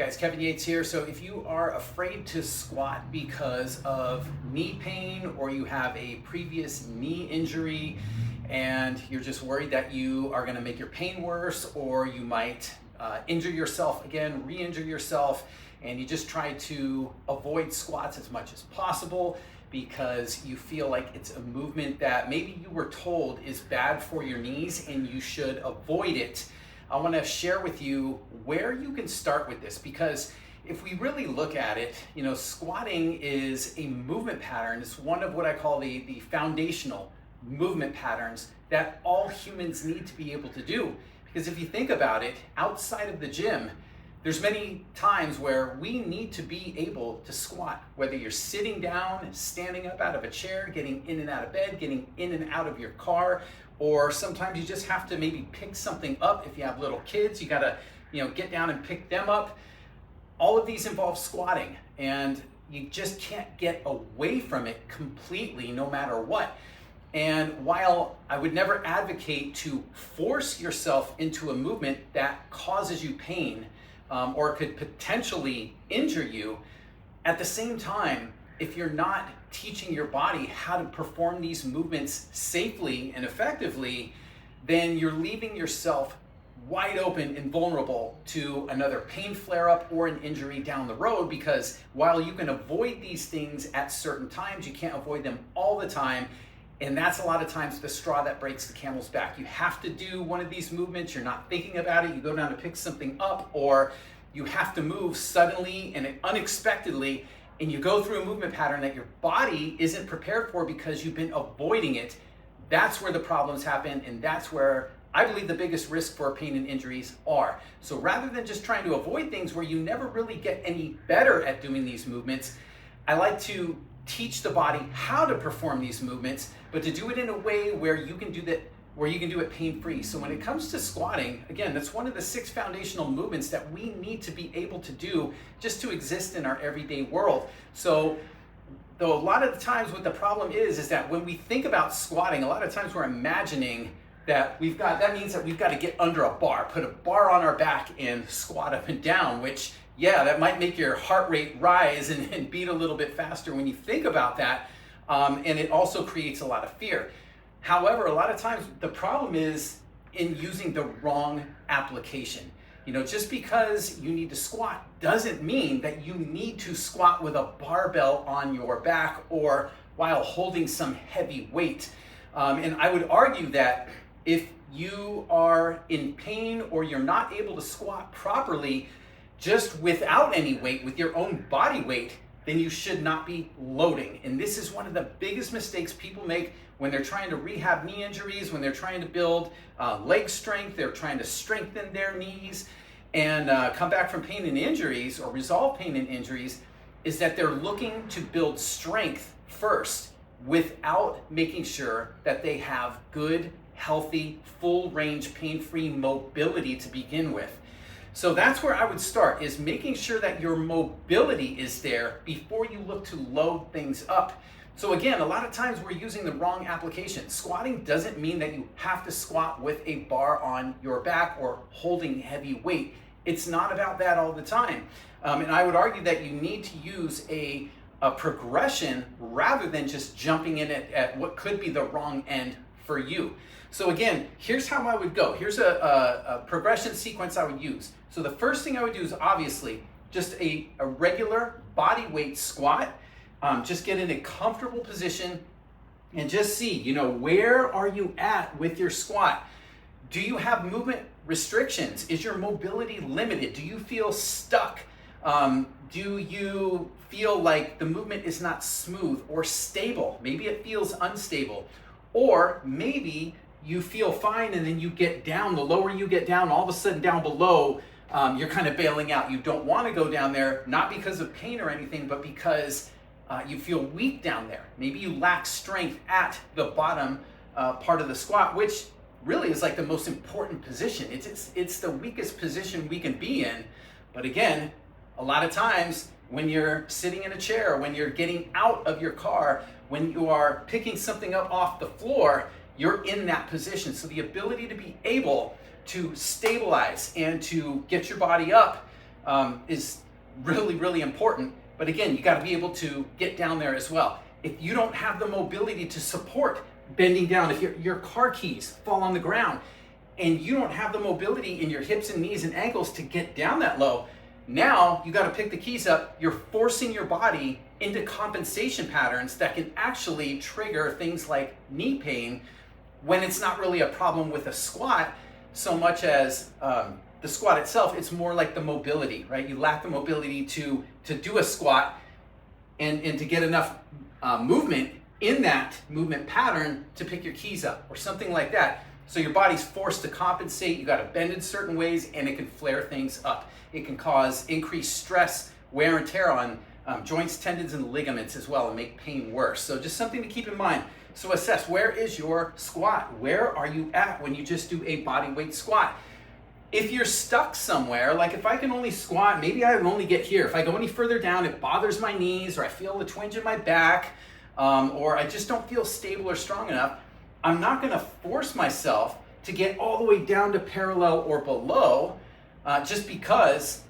Guys, Kevin Yates here. So if you are afraid to squat because of knee pain or you have a previous knee injury and you're just worried that you are going to make your pain worse, or you might injure yourself again, re-injure yourself, and you just try to avoid squats as much as possible because you feel like it's a movement that maybe you were told is bad for your knees and you should avoid it, I want to share with you where you can start with this, because if we really look at it, squatting is a movement pattern. It's one of what I call the foundational movement patterns that all humans need to be able to do. Because if you think about it, outside of the gym, there's many times where we need to be able to squat, whether you're sitting down, standing up out of a chair, getting in and out of bed, getting in and out of your car, or sometimes you just have to maybe pick something up. If you have little kids, you gotta get down and pick them up. All of these involve squatting, and you just can't get away from it completely no matter what. And while I would never advocate to force yourself into a movement that causes you pain, or could potentially injure you, at the same time, if you're not teaching your body how to perform these movements safely and effectively, then you're leaving yourself wide open and vulnerable to another pain flare-up or an injury down the road, because while you can avoid these things at certain times, you can't avoid them all the time. And that's a lot of times the straw that breaks the camel's back. You have to do one of these movements, you're not thinking about it, you go down to pick something up, or you have to move suddenly and unexpectedly, and you go through a movement pattern that your body isn't prepared for because you've been avoiding it. That's where the problems happen, and that's where I believe the biggest risk for pain and injuries are. So rather than just trying to avoid things where you never really get any better at doing these movements, I like to teach the body how to perform these movements, but to do it in a way where you can do that, where you can do it pain-free. So when it comes to squatting, again, that's one of the 6 foundational movements that we need to be able to do just to exist in our everyday world. So though a lot of the times what the problem is that when we think about squatting, a lot of times we're imagining that that means that we've got to get under a bar, put a bar on our back and squat up and down, which, yeah, that might make your heart rate rise and beat a little bit faster when you think about that. And it also creates a lot of fear. However, a lot of times the problem is in using the wrong application. Just because you need to squat doesn't mean that you need to squat with a barbell on your back or while holding some heavy weight. And I would argue that if you are in pain or you're not able to squat properly, just without any weight, with your own body weight, then you should not be loading. And this is one of the biggest mistakes people make when they're trying to rehab knee injuries, when they're trying to build leg strength, they're trying to strengthen their knees and come back from pain and injuries or resolve pain and injuries, is that they're looking to build strength first without making sure that they have good, healthy, full range, pain-free mobility to begin with. So that's where I would start, is making sure that your mobility is there before you look to load things up. So again, a lot of times we're using the wrong application. Squatting doesn't mean that you have to squat with a bar on your back or holding heavy weight. It's not about that all the time. And I would argue that you need to use a progression rather than just jumping in at what could be the wrong end for you. So again, here's how I would go. Here's a progression sequence I would use. So the first thing I would do is obviously just a regular body weight squat. Just get in a comfortable position and just see, where are you at with your squat? Do you have movement restrictions? Is your mobility limited? Do you feel stuck? Do you feel like the movement is not smooth or stable? Maybe it feels unstable. Or maybe you feel fine and then you get down. The lower you get down, all of a sudden down below, you're kind of bailing out. You don't want to go down there, not because of pain or anything, but because you feel weak down there. Maybe you lack strength at the bottom part of the squat, which really is like the most important position. It's the weakest position we can be in. But again, a lot of times when you're sitting in a chair, when you're getting out of your car, when you are picking something up off the floor, you're in that position. So the ability to be able to stabilize and to get your body up is really, really important. But again, you got to be able to get down there as well. If you don't have the mobility to support bending down, if your car keys fall on the ground and you don't have the mobility in your hips and knees and ankles to get down that low, now you got to pick the keys up. You're forcing your body into compensation patterns that can actually trigger things like knee pain when it's not really a problem with a squat so much as the squat itself. It's more like the mobility, right? You lack the mobility to do a squat and to get enough movement in that movement pattern to pick your keys up or something like that. So your body's forced to compensate. You got to bend in certain ways and it can flare things up. It can cause increased stress, wear and tear on joints, tendons, and ligaments as well and make pain worse. So just something to keep in mind. So assess, where is your squat? Where are you at when you just do a body weight squat? If you're stuck somewhere, like if I can only squat, maybe I can only get here. If I go any further down, it bothers my knees, or I feel a twinge in my back, or I just don't feel stable or strong enough, I'm not gonna force myself to get all the way down to parallel or below just because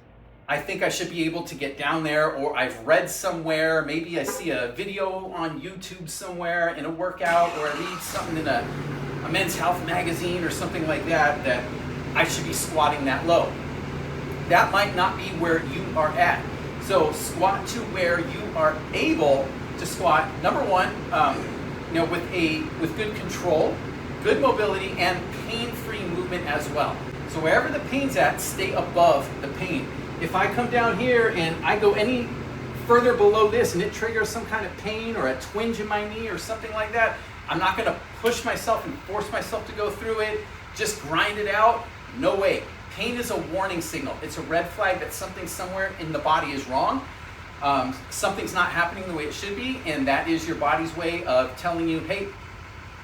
I think I should be able to get down there, or I've read somewhere, maybe I see a video on YouTube somewhere in a workout, or I read something in a Men's Health magazine or something like that, that I should be squatting that low. That might not be where you are at. So squat to where you are able to squat. Number one, with good control, good mobility, and pain-free movement as well. So wherever the pain's at, stay above the pain. If I come down here and I go any further below this and it triggers some kind of pain or a twinge in my knee or something like that, I'm not gonna push myself and force myself to go through it, just grind it out. No way. Pain is a warning signal. It's a red flag that something somewhere in the body is wrong. Something's not happening the way it should be, and that is your body's way of telling you, hey,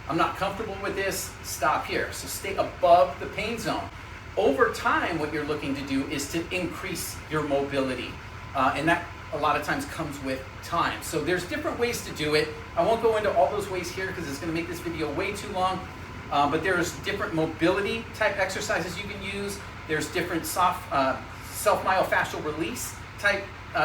I'm not comfortable with this, stop here. So stay above the pain zone. Over time, what you're looking to do is to increase your mobility. And that a lot of times comes with time. So there's different ways to do it. I won't go into all those ways here because it's going to make this video way too long. But there's different mobility type exercises you can use. There's different self-myofascial release type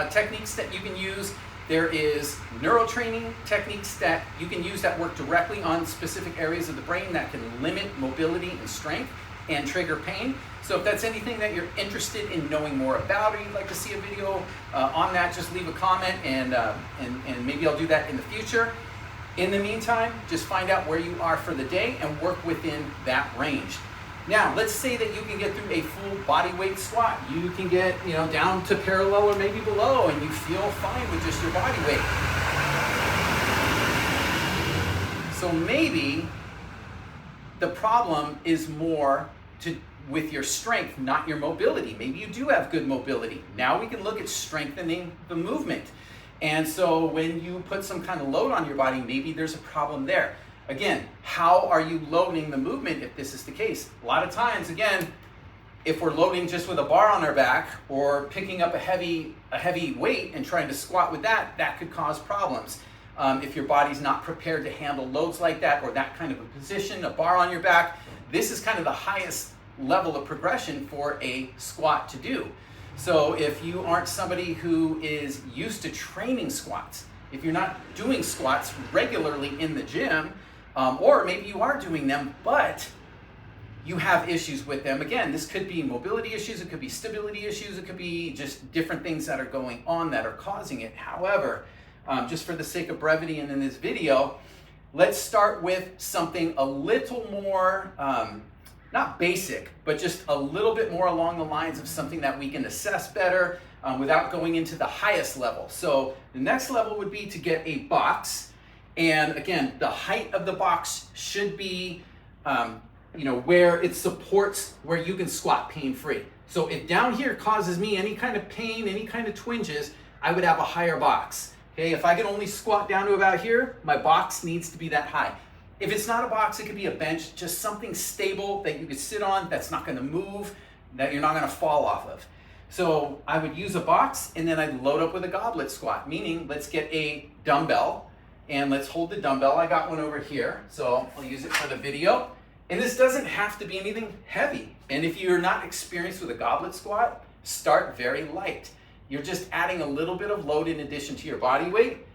techniques that you can use. There is neurotraining techniques that you can use that work directly on specific areas of the brain that can limit mobility and strength and trigger pain. So if that's anything that you're interested in knowing more about, or you'd like to see a video on that, just leave a comment and maybe I'll do that in the future. In the meantime, just find out where you are for the day and work within that range. Now, let's say that you can get through a full body weight squat. You can get, down to parallel or maybe below, and you feel fine with just your body weight. So maybe the problem is more with your strength, not your mobility. Maybe you do have good mobility. Now we can look at strengthening the movement. And so when you put some kind of load on your body, maybe there's a problem there. Again, how are you loading the movement if this is the case? A lot of times, again, if we're loading just with a bar on our back or picking up a heavy weight and trying to squat with that, that could cause problems. If your body's not prepared to handle loads like that or that kind of a position, a bar on your back, this is kind of the highest level of progression for a squat to do. So if you aren't somebody who is used to training squats, if you're not doing squats regularly in the gym, or maybe you are doing them, but you have issues with them. Again, this could be mobility issues, it could be stability issues, it could be just different things that are going on that are causing it. However, just for the sake of brevity and in this video, let's start with something a little more, not basic, but just a little bit more along the lines of something that we can assess better without going into the highest level. So the next level would be to get a box. And again, the height of the box should be where it supports where you can squat pain-free. So if down here causes me any kind of pain, any kind of twinges, I would have a higher box. Okay, if I can only squat down to about here, my box needs to be that high. If it's not a box, it could be a bench, just something stable that you could sit on, that's not gonna move, that you're not gonna fall off of. So I would use a box and then I'd load up with a goblet squat, meaning let's get a dumbbell and let's hold the dumbbell. I got one over here, so I'll use it for the video. And this doesn't have to be anything heavy. And if you're not experienced with a goblet squat, Start very light. You're just adding a little bit of load in addition to your body weight.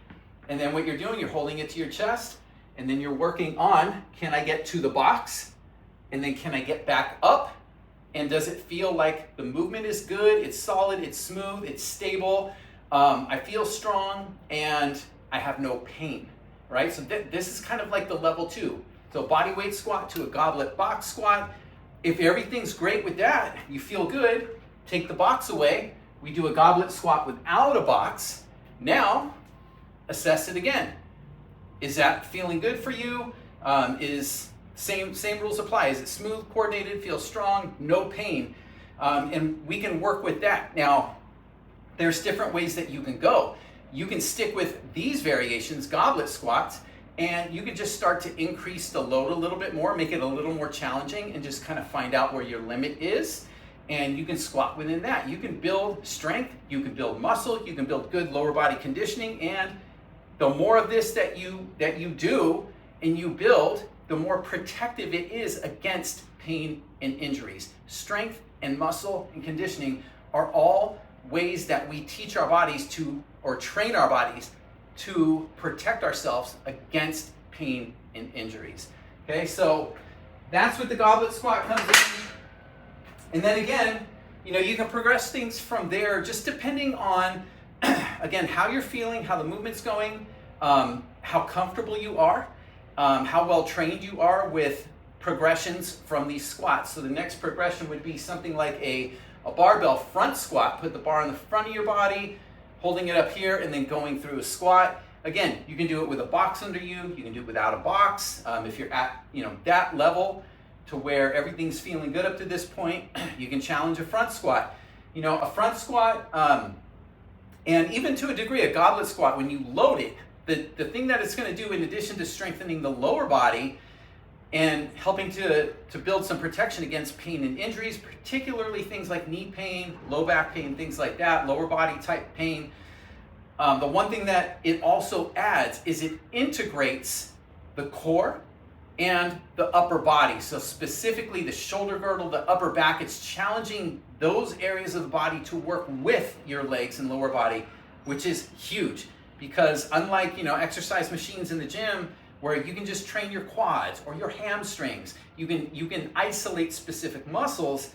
And then what you're doing, you're holding it to your chest, and then you're working on, can I get to the box? And then can I get back up? And does it feel like the movement is good, it's solid, it's smooth, it's stable, I feel strong, and I have no pain, right? So this is kind of like the level 2. So body weight squat to a goblet box squat. If everything's great with that, you feel good, take the box away. We do a goblet squat without a box. Now, assess it again. Is that feeling good for you? Is same rules apply? Is it smooth, coordinated, feels strong, no pain? And we can work with that. Now, there's different ways that you can go. You can stick with these variations, goblet squats, and you can just start to increase the load a little bit more, make it a little more challenging, and just kind of find out where your limit is. And you can squat within that. You can build strength, you can build muscle, you can build good lower body conditioning, and the more of this that you do and you build, the more protective it is against pain and injuries. Strength and muscle and conditioning are all ways that we teach our bodies to, or train our bodies to protect ourselves against pain and injuries. Okay, so that's what the goblet squat comes in. And then again, you can progress things from there just depending on, again, how you're feeling, how the movement's going, how comfortable you are, how well trained you are with progressions from these squats. So the next progression would be something like a barbell front squat. Put the bar on the front of your body, holding it up here, and then going through a squat. Again, you can do it with a box under you. You can do it without a box. If you're at that level to where everything's feeling good up to this point, you can challenge a front squat. A front squat, and even to a degree a goblet squat, when you load it, the thing that it's going to do, in addition to strengthening the lower body and helping to build some protection against pain and injuries, particularly things like knee pain, low back pain, things like that, lower body type pain. The one thing that it also adds is it integrates the core and the upper body. So specifically the shoulder girdle, the upper back, it's challenging those areas of the body to work with your legs and lower body, which is huge. Because unlike exercise machines in the gym where you can just train your quads or your hamstrings, you can isolate specific muscles.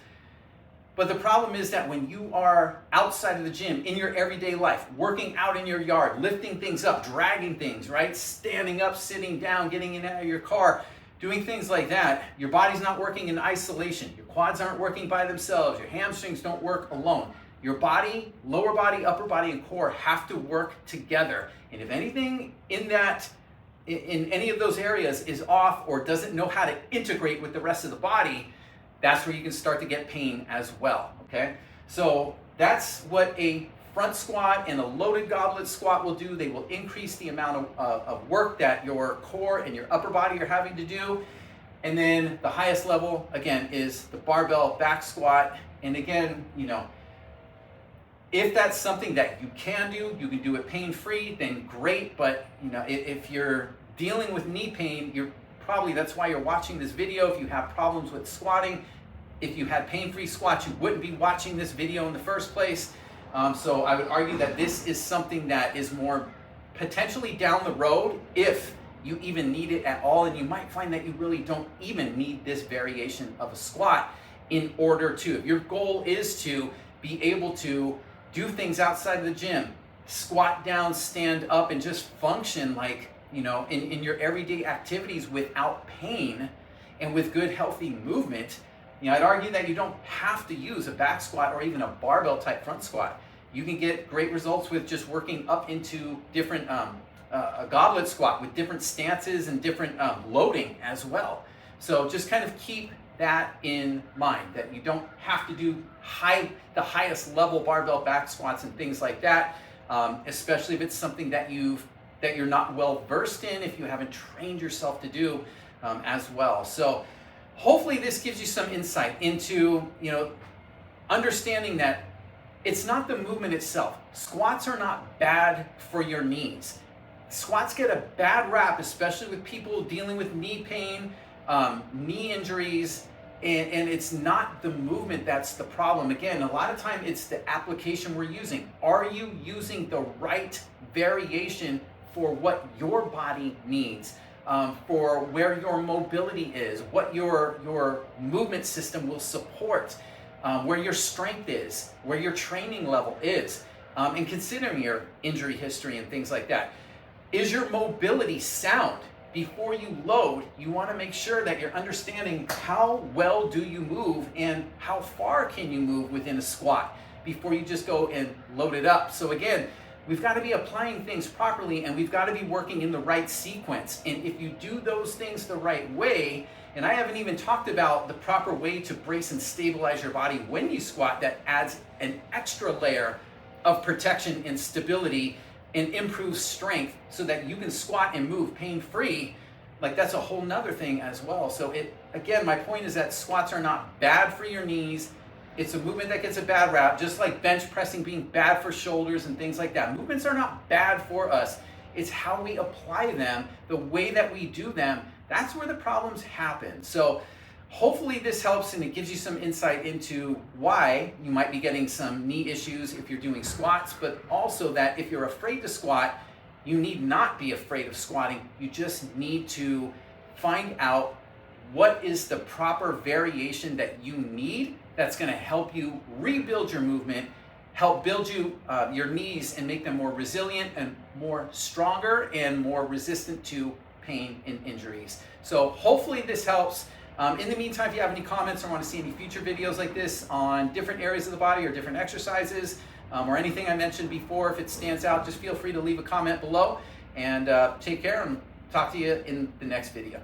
But the problem is that when you are outside of the gym, in your everyday life, working out in your yard, lifting things up, dragging things, right? Standing up, sitting down, getting in and out of your car, doing things like that, your body's not working in isolation. Your quads aren't working by themselves. Your hamstrings don't work alone. Your body, lower body, upper body, and core have to work together. And if anything in any of those areas is off or doesn't know how to integrate with the rest of the body, that's where you can start to get pain as well, okay? So that's what a front squat and a loaded goblet squat will do. They will increase the amount of work that your core and your upper body are having to do. And then the highest level, again, is the barbell back squat. And again, if that's something that you can do it pain-free, then great. But if you're dealing with knee pain, that's why you're watching this video. If you have problems with squatting, if you had pain-free squats, you wouldn't be watching this video in the first place. So I would argue that this is something that is more potentially down the road, if you even need it at all. And you might find that you really don't even need this variation of a squat in order to, if your goal is to be able to do things outside of the gym, squat down, stand up, and just function like, in your everyday activities without pain and with good healthy movement, I'd argue that you don't have to use a back squat or even a barbell type front squat. You can get great results with just working up into different, a goblet squat with different stances and different loading as well. So just kind of keep that in mind, that you don't have to do the highest level barbell back squats and things like that, especially if it's something that you're not well versed in, if you haven't trained yourself to do as well. So hopefully this gives you some insight into understanding that it's not the movement itself. Squats are not bad for your knees. Squats get a bad rap, especially with people dealing with knee pain, knee injuries, And it's not the movement that's the problem. Again, a lot of time it's the application we're using. Are you using the right variation for what your body needs, for where your mobility is, what your movement system will support, where your strength is, where your training level is, and considering your injury history and things like that. Is your mobility sound? Before you load, you want to make sure that you're understanding how well do you move and how far can you move within a squat before you just go and load it up. So again, we've got to be applying things properly, and we've got to be working in the right sequence. And if you do those things the right way, and I haven't even talked about the proper way to brace and stabilize your body when you squat, that adds an extra layer of protection and stability and improve strength so that you can squat and move pain-free. Like, that's a whole nother thing as well. So again, my point is that squats are not bad for your knees. It's a movement that gets a bad rap, just like bench pressing being bad for shoulders and things like that. Movements are not bad for us. It's how we apply them, the way that we do them. That's where the problems happen. So hopefully this helps, and it gives you some insight into why you might be getting some knee issues if you're doing squats, but also that if you're afraid to squat, you need not be afraid of squatting. You just need to find out what is the proper variation that you need that's going to help you rebuild your movement, help build your knees and make them more resilient and more stronger and more resistant to pain and injuries. So hopefully this helps. In the meantime, if you have any comments or want to see any future videos like this on different areas of the body or different exercises, or anything I mentioned before, if it stands out, just feel free to leave a comment below. And take care, and talk to you in the next video.